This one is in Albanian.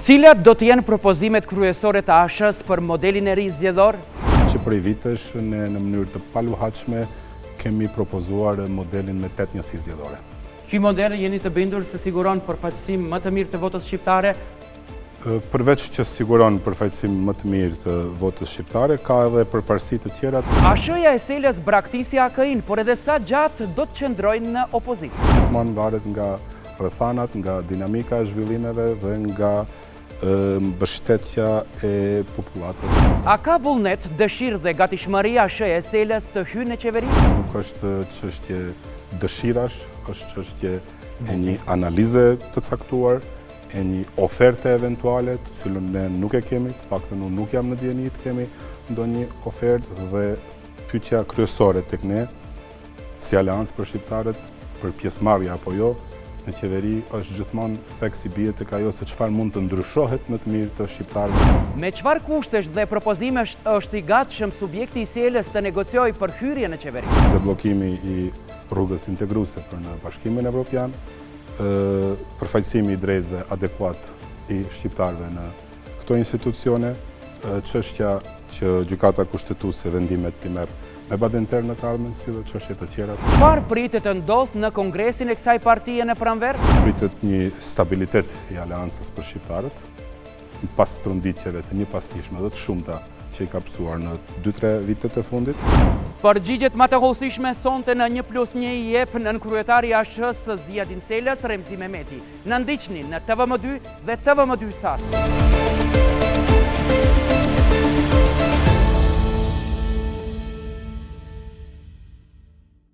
Cilat do të jenë propozimet kryesore të ASH-s për modelin e ri zgjedhor? Që prej vitesh ne në mënyrë të paluhatshme kemi propozuar modelin me 8 njësi zgjedhore. Ky model jeni të bindur se siguron përfaqësim më të mirë të votës shqiptare? Përveç që siguron përfaqësim më të mirë të votës shqiptare, ka edhe përparësi të tjera. ASH-ja e Selës braktisi AK-in, por edhe sa gjatë do të qëndrojnë në opozitë? Gjithmonë varet nga rrethanat, nga dinamika e zhvillimeve dhe nga mbështetja e popullatës. A ka vullnet, dëshirë dhe gatishmëria ASH-ja e Selës të hyjë në qeveri? Nuk është çështje dëshirash, është çështje e një analize të caktuar, e një oferte eventuale, të cilën ne nuk e kemi, të paktën unë nuk jam në dieni të kemi ndonjë ofertë, dhe pyetja kryesore tek ne si Aleancë për shqiptarët për pjesëmarrje apo jo në qeveri është gjithmonë theksi bie tek ajo se çfarë mund të ndryshohet më të mirë të shqiptarëve. Me çfarë kushtesh dhe propozimesh është i gatshëm subjekti i Selës të negociojë për hyrje në qeveri? Deblokimi i rrugës integruese për në Bashkimin Evropian, përfaqësimi i drejtë dhe adekuat i shqiptarëve në këto institucione, çështja që gjykata kushtetuese vendimet të merr me badenterë në të ardhmen, si dhe çështje të tjera. Çfarë pritet të ndodhë në kongresin e kësaj partie në pranverë? Pritet një stabilitet i Aleancës për shqiptarët, pas tronditjeve të njëpasnjshme dhe të shumta që i ka pësuar në 2-3 vitet e fundit. Përgjigjet më të hollësishme sonte në 1+1 i jep nën kryetari i ASH-s Zjadin Selës, Remzi Mehmeti. Na ndiqni në TVM2 dhe TVM2 Sat.